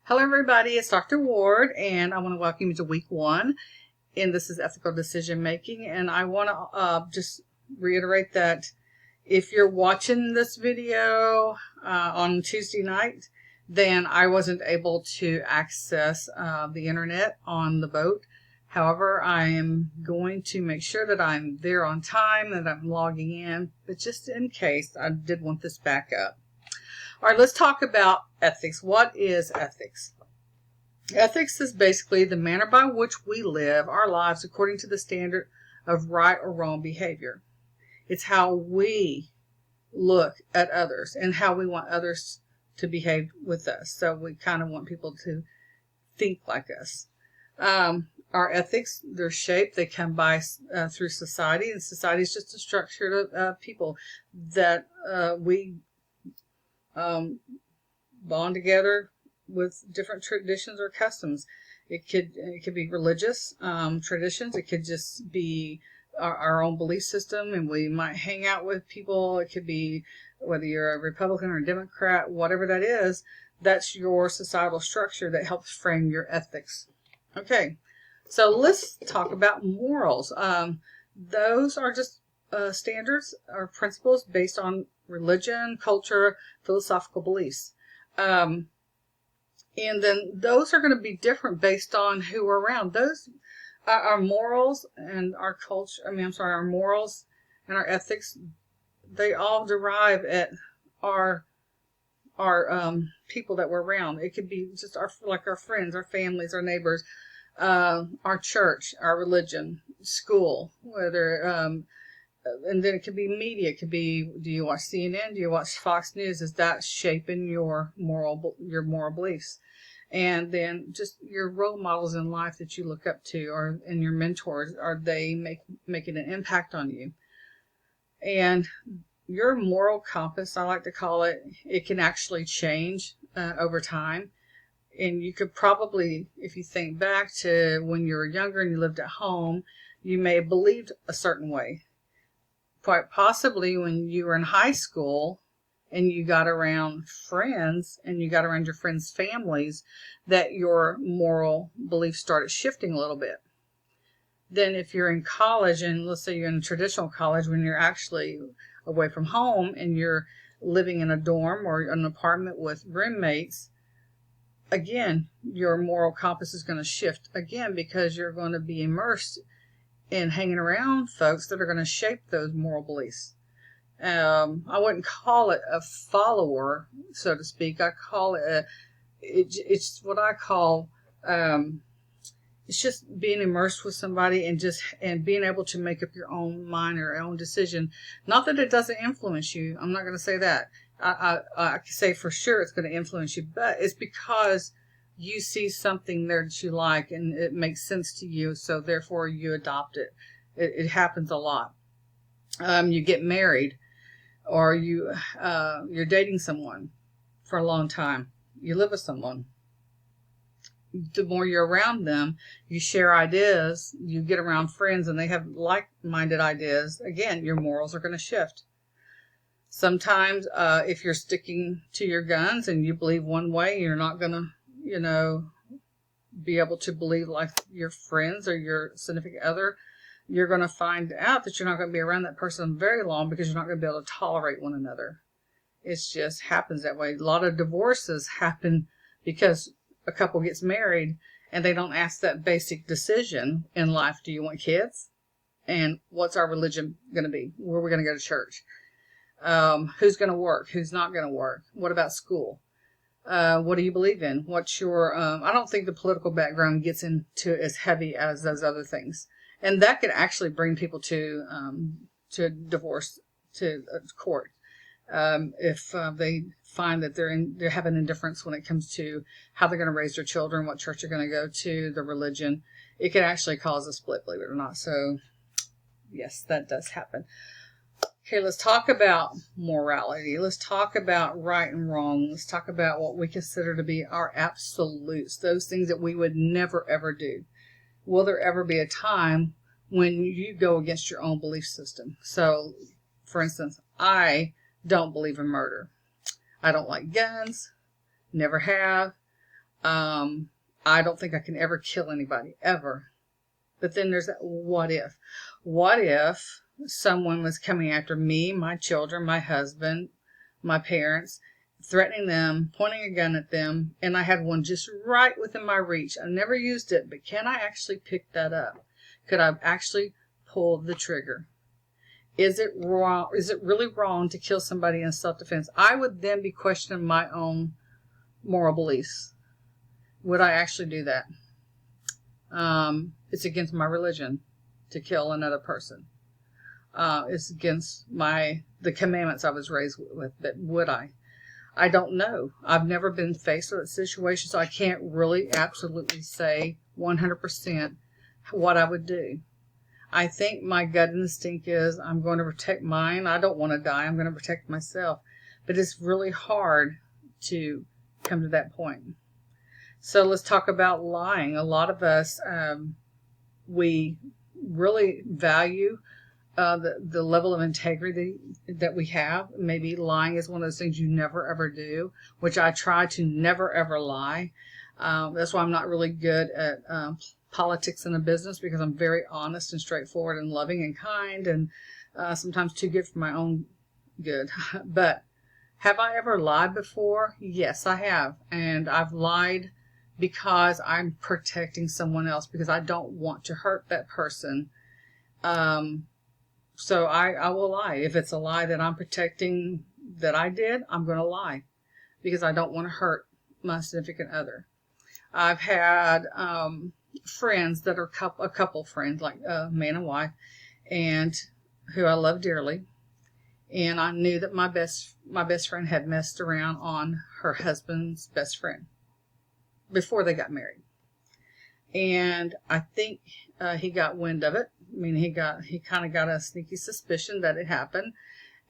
Hello everybody, it's Dr. Ward and I want to welcome you to week 1 and this is ethical decision making, and I want to just reiterate that if you're watching this video on Tuesday night, then I wasn't able to access the internet on the boat. However, I am going to make sure that I'm there on time, that I'm logging in, but just in case, I did want this back up. All right, let's talk about ethics. What is ethics? Ethics is basically the manner by which we live our lives according to the standard of right or wrong behavior. It's how we look at others and how we want others to behave with us. So we kind of want people to think like us. Our ethics, they're shaped, they come by through society, and society is just a structure of people that we bond together with different traditions or customs. It could be religious traditions. It could just be our own belief system, and we might hang out with people. It could be whether you're a Republican or a Democrat, whatever that is. That's your societal structure that helps frame your ethics. Okay, so let's talk about morals. Those are just standards or principles based on religion, culture, philosophical beliefs. And then those are going to be different based on who we're around. Those our morals and our culture, our morals and our ethics, they all derive at our people that we're around. It could be just our friends, our families, our neighbors, our church, our religion, school, whether and then it could be media. It could be, do you watch CNN? Do you watch Fox News? Is that shaping your moral beliefs? And then just your role models in life that you look up to, and your mentors, are they making an impact on you? And your moral compass, I like to call it, it can actually change over time. And you could probably, if you think back to when you were younger and you lived at home, you may have believed a certain way. Quite possibly when you were in high school and you got around friends and you got around your friends' families, that your moral beliefs started shifting a little bit. Then if you're in college, and let's say you're in a traditional college, when you're actually away from home and you're living in a dorm or an apartment with roommates, again, your moral compass is going to shift again, because you're going to be immersed in hanging around folks that are going to shape those moral beliefs. I wouldn't call it a follower, so to speak. I call it it's what I call it's just being immersed with somebody and being able to make up your own mind or your own decision. Not that it doesn't influence you. I'm not going to say that. I can say for sure it's going to influence you, but it's because you see something there that you like and it makes sense to you, so therefore you adopt it. It happens a lot. You get married, or you're dating someone for a long time. You live with someone. The more you're around them, you share ideas, you get around friends and they have like-minded ideas. Again, your morals are going to shift. Sometimes if you're sticking to your guns and you believe one way, you're not going to, be able to believe like your friends or your significant other. You're going to find out that you're not going to be around that person very long, because you're not going to be able to tolerate one another. It just happens that way. A lot of divorces happen because a couple gets married and they don't ask that basic decision in life. Do you want kids? And what's our religion going to be? Where are we going to go to church? Who's going to work? Who's not going to work? What about school? What do you believe in? What's your, I don't think the political background gets into as heavy as those other things. And that could actually bring people to divorce, to court. If they find that they have an indifference when it comes to how they're going to raise their children, what church they're going to go to, the religion, it can actually cause a split, believe it or not. So yes, that does happen. Okay, let's talk about morality. Let's talk about right and wrong. Let's talk about what we consider to be our absolutes, those things that we would never, ever do. Will there ever be a time when you go against your own belief system? So, for instance, I don't believe in murder. I don't like guns, never have. I don't think I can ever kill anybody, ever. But then there's that what if. What if someone was coming after me, my children, my husband, my parents, threatening them, pointing a gun at them, and I had one just right within my reach. I never used it, but can I actually pick that up? Could I actually pull the trigger? Is it wrong? Is it really wrong to kill somebody in self-defense? I would then be questioning my own moral beliefs. Would I actually do that? It's against my religion to kill another person. It's against the commandments I was raised with. But would I? I don't know. I've never been faced with that situation, so I can't really absolutely say 100% what I would do. I think my gut instinct is I'm going to protect mine. I don't want to die. I'm going to protect myself. But it's really hard to come to that point. So let's talk about lying. A lot of us, we really value the level of integrity that we have. Maybe lying is one of those things you never ever do, which I try to never ever lie. That's why I'm not really good at politics in a business, because I'm very honest and straightforward and loving and kind, and sometimes too good for my own good. But have I ever lied before? Yes, I have. And I've lied because I'm protecting someone else, because I don't want to hurt that person. So I will lie. If it's a lie that I'm protecting that I did, I'm going to lie because I don't want to hurt my significant other. I've had friends that are a couple friends, like man and wife, and who I love dearly. And I knew that my best friend had messed around on her husband's best friend before they got married. And I think he got wind of it. I mean, he kind of got a sneaky suspicion that it happened.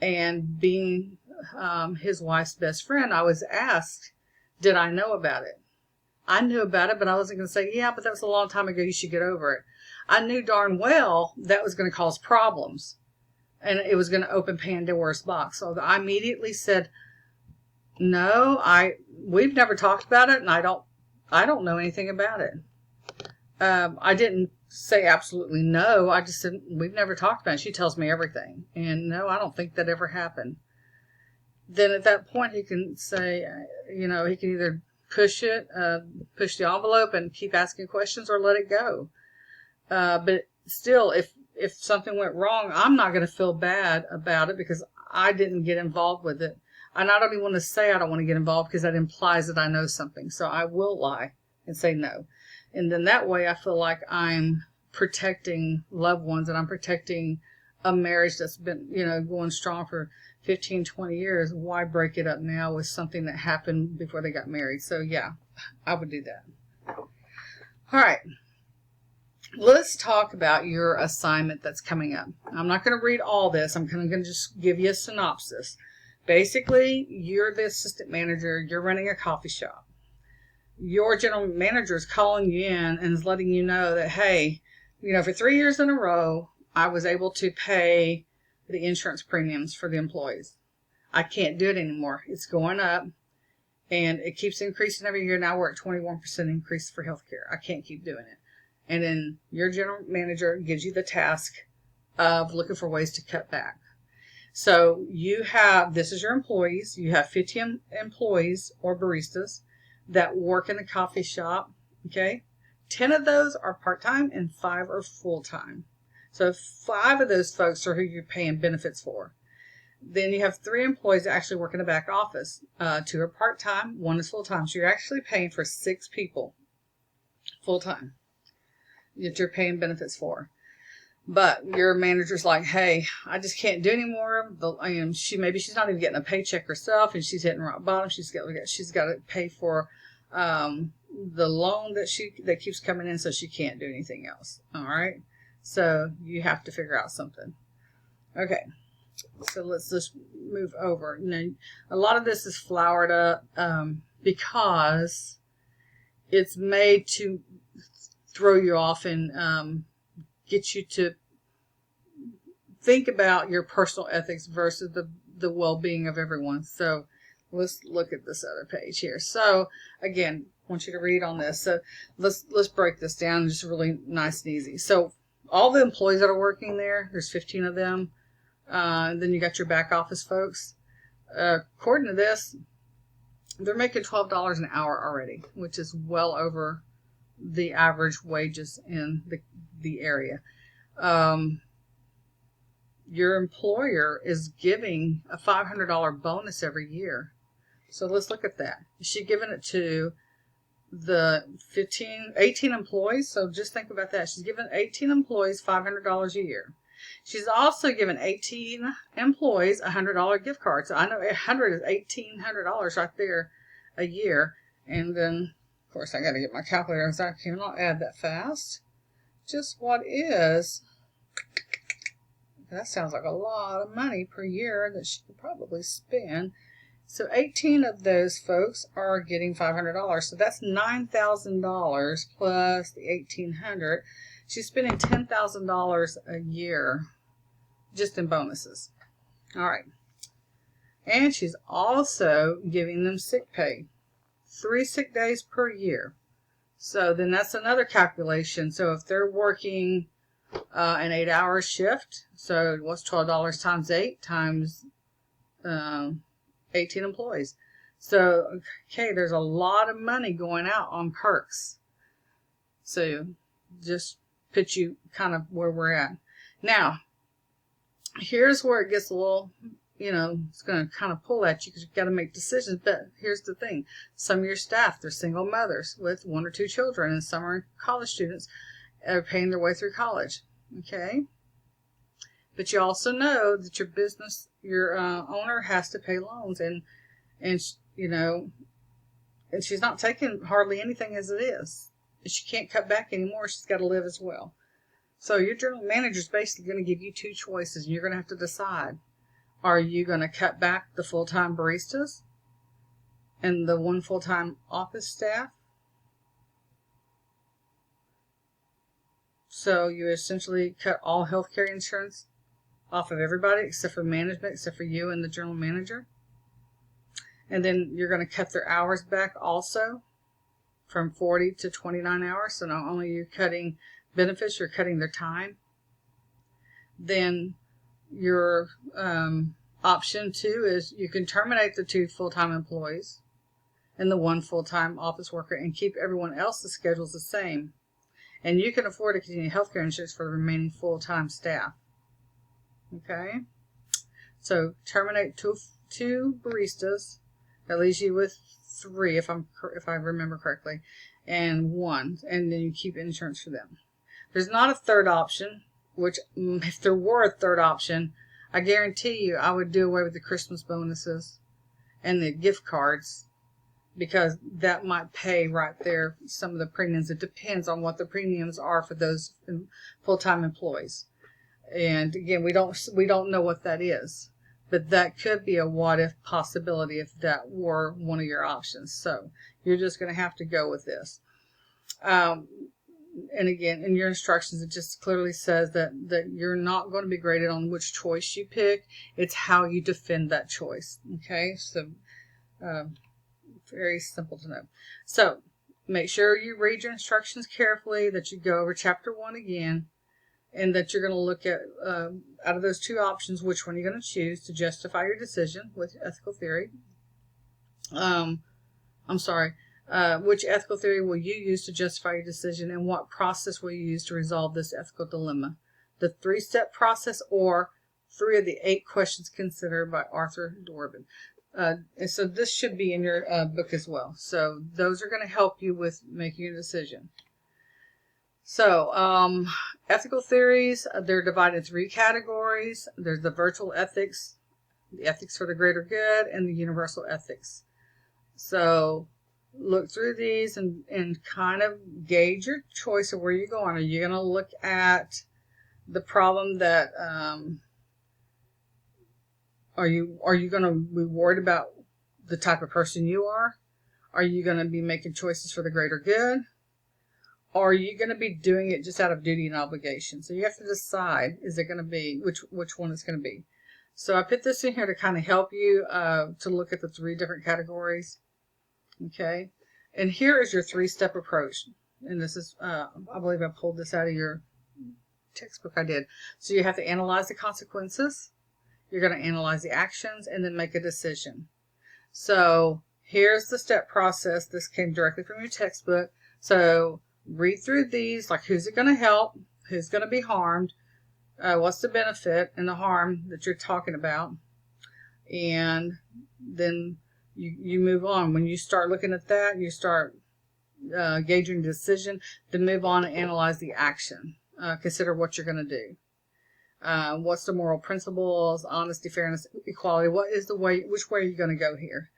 And being his wife's best friend, I was asked, did I know about it? I knew about it, but I wasn't going to say, yeah, but that was a long time ago. You should get over it. I knew darn well that was going to cause problems, and it was going to open Pandora's box. So I immediately said, no, we've never talked about it, and I don't know anything about it. I didn't say absolutely no. I just said, we've never talked about it. She tells me everything. And no, I don't think that ever happened. Then at that point, he can say, he can either push the envelope and keep asking questions, or let it go. But still, if something went wrong, I'm not going to feel bad about it because I didn't get involved with it. And I don't even want to say I don't want to get involved, because that implies that I know something. So I will lie and say no. And then that way I feel like I'm protecting loved ones, and I'm protecting a marriage that's been, going strong for 15, 20 years. Why break it up now with something that happened before they got married? So yeah, I would do that. All right. Let's talk about your assignment that's coming up. I'm not going to read all this. I'm going to just give you a synopsis. Basically, you're the assistant manager. You're running a coffee shop. Your general manager is calling you in and is letting you know that, hey, for 3 years in a row, I was able to pay the insurance premiums for the employees. I can't do it anymore. It's going up, and it keeps increasing every year. Now we're at 21% increase for healthcare. I can't keep doing it. And then your general manager gives you the task of looking for ways to cut back. So this is your employees. You have 50 employees or baristas that work in the coffee shop. Okay. 10 of those are part-time and 5 are full-time. So 5 of those folks are who you're paying benefits for. Then you have 3 employees that actually work in the back office. 2 are part-time, 1 is full-time. So you're actually paying for 6 people full-time that you're paying benefits for. But your manager's like, hey, I just can't do anymore. She's not even getting a paycheck herself, and she's hitting rock bottom. She's got to pay for the loan that keeps coming in, so she can't do anything else. All right. So you have to figure out something. Okay. So let's just move over. A lot of this is flowered up because it's made to throw you off and get you to think about your personal ethics versus the well-being of everyone. So let's look at this other page here. So again, want you to read on this. So let's break this down just really nice and easy. So all the employees that are working there, there's 15 of them. Then you got your back office folks. According to this, they're making $12 an hour already, which is well over the average wages in the area. Your employer is giving a $500 bonus every year. So let's look at that. Is she giving it to the 18 employees? So just think about that. She's giving 18 employees $500 a year. She's also given 18 employees a $100 gift card. So I know 100 is $1,800 right there a year. And then, of course, I got to get my calculator, so I cannot add that fast. Just what is, that sounds like a lot of money per year that she could probably spend. So 18 of those folks are getting $500. So that's $9,000 plus the $1,800. She's spending $10,000 a year just in bonuses. All right. And she's also giving them sick pay. 3 sick days per year. So then that's another calculation. So if they're working an 8-hour shift, so what's $12 times 8 times 18 employees? So, okay, there's a lot of money going out on perks. So just put you kind of where we're at. Now, here's where it gets a little, it's going to kind of pull at you because you've got to make decisions. But here's the thing. Some of your staff, they're single mothers with 1 or 2 children, and some are college students are paying their way through college. Okay? But you also know that your business, your owner has to pay loans, and and she's not taking hardly anything as it is. She can't cut back anymore. She's got to live as well. So your general manager is basically going to give you 2 choices, and you're going to have to decide. Are you going to cut back the full-time baristas and the 1 full-time office staff? So you essentially cut all healthcare insurance off of everybody except for management, except for you and the general manager. And then you're going to cut their hours back also from 40 to 29 hours. So not only are you cutting benefits, you're cutting their time. Then your option 2 is you can terminate the 2 full-time employees and the 1 full-time office worker and keep everyone else's schedules the same. And you can afford to continue healthcare insurance for the remaining full-time staff. Okay? So terminate two baristas. That leaves you with 3, if I remember correctly, and 1, and then you keep insurance for them. There's not a third option, which if there were a third option, I guarantee you I would do away with the Christmas bonuses and the gift cards, because that might pay right there some of the premiums. It depends on what the premiums are for those full-time employees. And again, we don't know what that is. But that could be a what-if possibility if that were one of your options. So you're just going to have to go with this. And again, in your instructions, it just clearly says that you're not going to be graded on which choice you pick. It's how you defend that choice. Okay? So very simple to know. So make sure you read your instructions carefully, that you go over chapter 1 again, and that you're going to look at, out of those 2 options, which one you're going to choose to justify your decision with ethical theory. Which ethical theory will you use to justify your decision, and what process will you use to resolve this ethical dilemma? The 3-step process, or 3 of the 8 questions considered by Arthur Dorban. And so this should be in your book as well. So those are going to help you with making your decision. So, ethical theories, they're divided in 3 categories. There's the virtual ethics, the ethics for the greater good, and the universal ethics. So, look through these and kind of gauge your choice of where you're going. Are you going to look at the problem that, are you going to be worried about the type of person you are? Are you going to be making choices for the greater good? Or are you going to be doing it just out of duty and obligation? So you have to decide, is it going to be, which one it's going to be. So I put this in here to kind of help you to look at the 3 different categories. Okay. And here is your 3-step approach. And this is, I believe I pulled this out of your textbook. I did. So you have to analyze the consequences. You're going to analyze the actions and then make a decision. So here's the step process. This came directly from your textbook. So read through these, like who's it going to help? Who's going to be harmed? What's the benefit and the harm that you're talking about? And then you move on. When you start looking at that, you start gauging the decision, then move on and analyze the action. Consider what you're going to do. What's the moral principles, honesty, fairness, equality? What is the way, which way are you going to go here?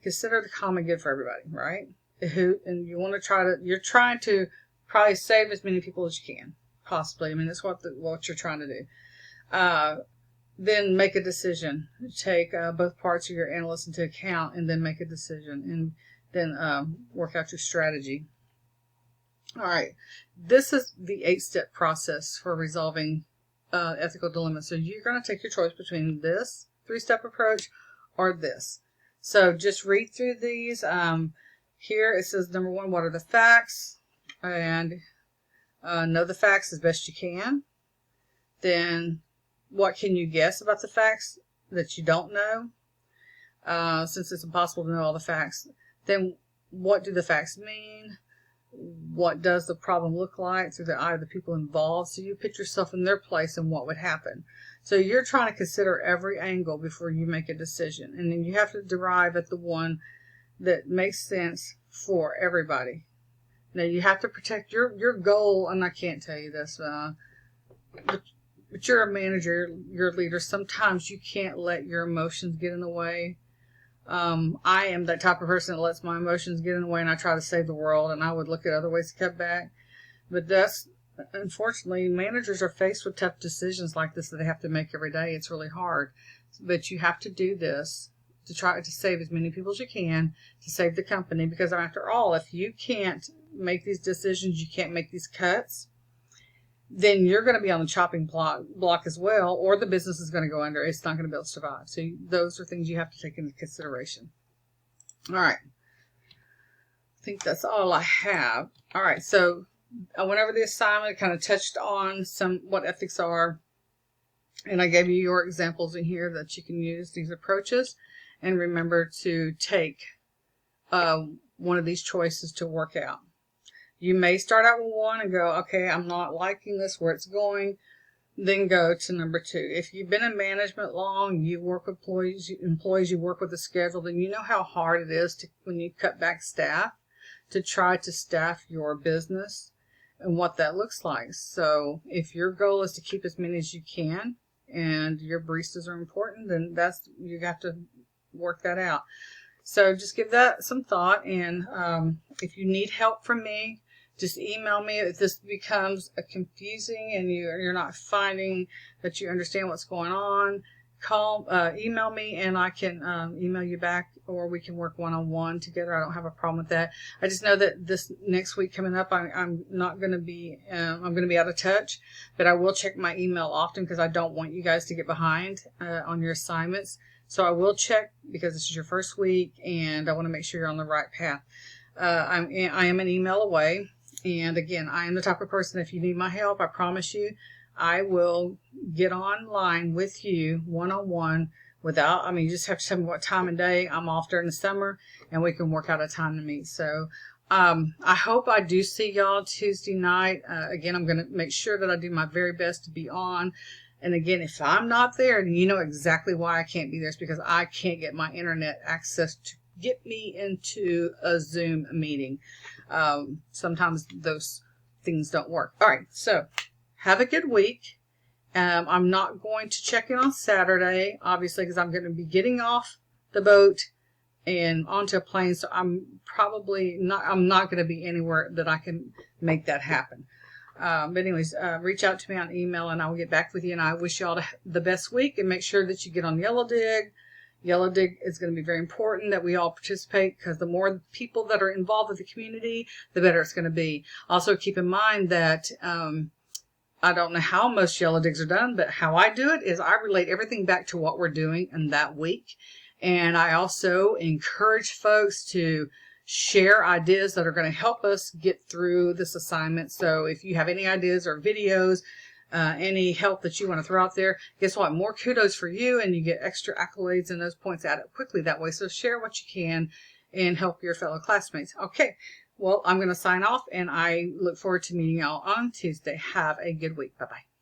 Consider the common good for everybody, right? And you want to you're trying to probably save as many people as you can, possibly. I mean, that's what you're trying to do. Then make a decision. Take both parts of your analysis into account and then make a decision. And then work out your strategy. All right. This is the 8-step process for resolving ethical dilemmas. So you're going to take your choice between this 3-step approach or this. So just read through these. Here it says, number 1, what are the facts? And know the facts as best you can. Then what can you guess about the facts that you don't know? Since it's impossible to know all the facts. Then what do the facts mean? What does the problem look like through the eye of the people involved? So you put yourself in their place and what would happen. So you're trying to consider every angle before you make a decision. And then you have to derive at the one that makes sense for everybody. Now you have to protect your goal, and I can't tell you this, but you're a manager, you're a leader. Sometimes you can't let your emotions get in the way. I am that type of person that lets my emotions get in the way, and I try to save the world, and I would look at other ways to cut back. But that's, unfortunately, managers are faced with tough decisions like this that they have to make every day. It's really hard. But you have to do this to try to save as many people as you can, to save the company, because after all, if you can't make these decisions, you can't make these cuts, then you're going to be on the chopping block as well, or the business is going to go under. It's not going to be able to survive. So those are things you have to take into consideration. All right. I think that's all I have. All right. So I went over the assignment, kind of touched on what ethics are, and I gave you your examples in here that you can use these approaches. And remember to take one of these choices to work out. You may start out with one and go, okay, I'm not liking this, where it's going. Then go to number 2. If you've been in management long, you work with employees, you work with a schedule, then you know how hard it is when you cut back staff to try to staff your business and what that looks like. So if your goal is to keep as many as you can and your baristas are important, then you have to work that out. So just give that some thought, and if you need help from me, just email me. If this becomes confusing and you're not finding that you understand what's going on, email me, and I can email you back, or we can work one-on-one together. I don't have a problem with that. I just know that this next week coming up, I'm not going to be, I'm going to be out of touch, but I will check my email often because I don't want you guys to get behind on your assignments. So I will check because this is your first week, and I want to make sure you're on the right path. I am an email away. And again, I am the type of person, if you need my help, I promise you, I will get online with you one-on-one you just have to tell me what time of day. I'm off during the summer, and we can work out a time to meet. So I hope I do see y'all Tuesday night. Again, I'm going to make sure that I do my very best to be on. And again, if I'm not there, then you know exactly why I can't be there. It's because I can't get my internet access to get me into a Zoom meeting. Sometimes those things don't work. All right, so have a good week. I'm not going to check in on Saturday, obviously, because I'm going to be getting off the boat and onto a plane. So I'm not going to be anywhere that I can make that happen. But anyways, reach out to me on email and I will get back with you. And I wish you all the best week, and make sure that you get on Yellow Dig. Yellow Dig is going to be very important that we all participate, because the more people that are involved with the community, the better it's going to be. Also, keep in mind that I don't know how most Yellow Digs are done, but how I do it is I relate everything back to what we're doing in that week. And I also encourage folks to share ideas that are going to help us get through this assignment. So if you have any ideas or videos, any help that you want to throw out there, guess what? More kudos for you, and you get extra accolades, and those points add up quickly that way. So share what you can and help your fellow classmates. Okay, well, I'm going to sign off, and I look forward to meeting y'all on Tuesday. Have a good week. Bye-bye.